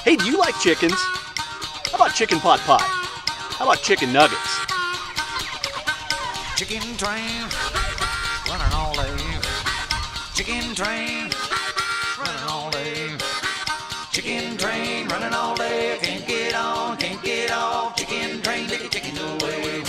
Hey, do you like chickens? How about chicken pot pie? How about chicken nuggets? Chicken train, running all day. Chicken train, running all day. Chicken train, running all day. Can't get on, can't get off. Chicken train, take the chickens away.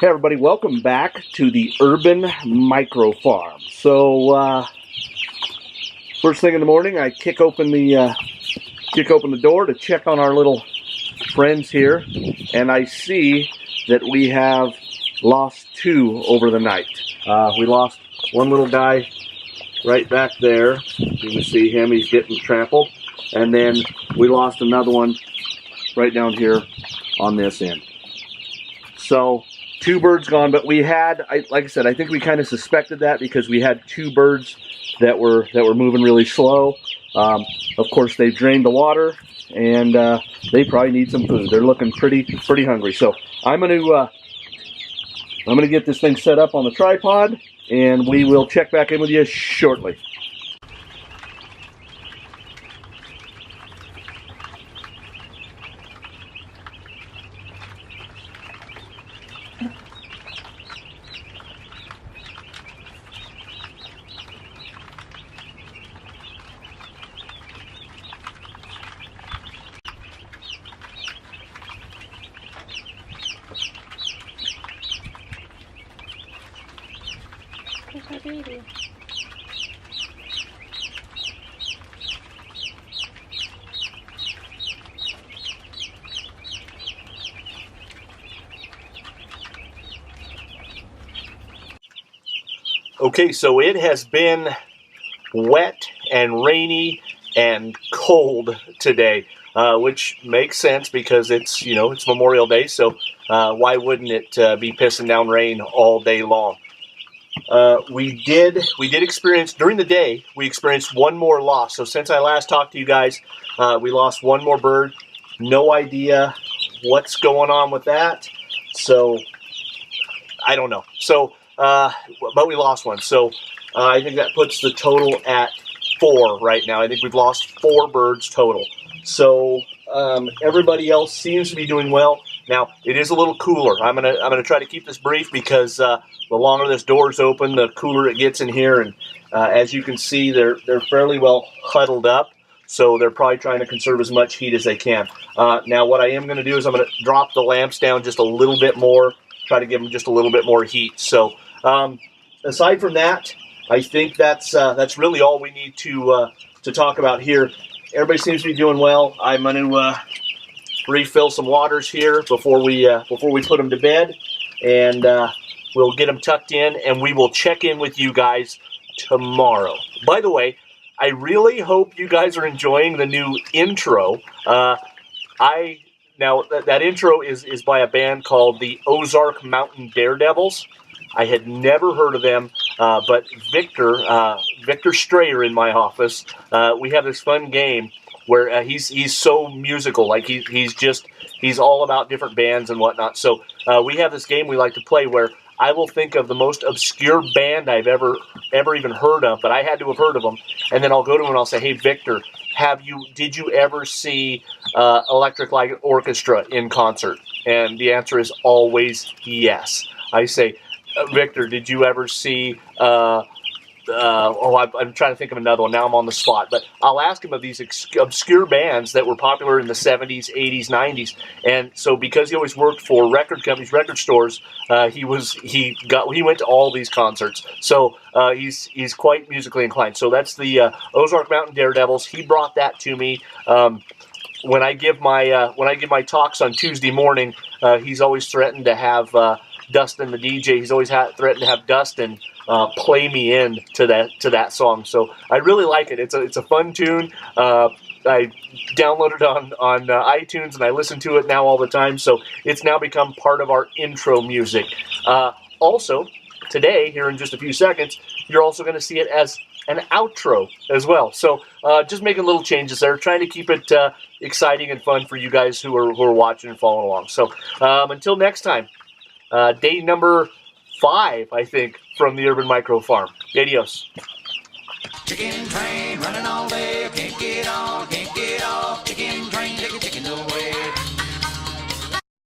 Hey everybody, welcome back to the Urban Micro Farm. So, first thing in the morning, I kick open the door to check on our little friends here, and I see that we have lost two over the night. We lost one little guy right back there. You can see him; he's getting trampled, and then we lost another one right down here on this end. So. Two birds gone, but we had, like I said, I think we kind of suspected that because we had two birds that were moving really slow. Of course, they've drained the water, and they probably need some food. They're looking pretty hungry. So I'm gonna get this thing set up on the tripod, and we will check back in with you shortly. Okay, so it has been wet and rainy and cold today, which makes sense because it's Memorial Day, so why wouldn't it be pissing down rain all day long? We did experience during the day. We experienced one more loss. So since I last talked to you guys, we lost one more bird. No idea what's going on with that. So I don't know. So. But we lost one, so I think that puts the total at 4 right now. I think we've lost 4 birds total. So everybody else seems to be doing well. Now it is a little cooler. I'm gonna try to keep this brief because the longer this door's open, the cooler it gets in here. And as you can see, they're fairly well huddled up. So they're probably trying to conserve as much heat as they can. Now what I am going to do is I'm going to drop the lamps down just a little bit more. Try to give them just a little bit more heat. So aside from that, I think that's really all we need to talk about here. Everybody seems to be doing well. I'm going to refill some waters here before we put them to bed, and we'll get them tucked in, and we will check in with you guys tomorrow. By the way, I really hope you guys are enjoying the new intro. Now, that intro is by a band called the Ozark Mountain Daredevils. I had never heard of them, but Victor Strayer in my office, we have this fun game where he's so musical. Like he's all about different bands and whatnot. So we have this game we like to play where I will think of the most obscure band I've ever even heard of, but I had to have heard of them, and then I'll go to him and I'll say, "Hey, Victor, did you ever see Electric Light Orchestra in concert?" And the answer is always yes. I say, "Victor, did you ever see I'm trying to think of another one. Now I'm on the spot. But I'll ask him of these obscure bands that were popular in the 70s, 80s, 90s. And so because he always worked for record companies, record stores, he went to all these concerts. So he's quite musically inclined. So that's the Ozark Mountain Daredevils. He brought that to me. When I give my talks on Tuesday morning, he's always threatened to have Dustin, the DJ. He's always threatened to have Dustin play me in to that song. So I really like it. It's a fun tune. I downloaded it on iTunes and I listen to it now all the time. So it's now become part of our intro music. Also, today, here in just a few seconds, you're also going to see it as an outro as well. So just making little changes there, trying to keep it exciting and fun for you guys who are watching and following along. So until next time, day number 5, I think, from the Urban Micro Farm. Adios. Chicken train.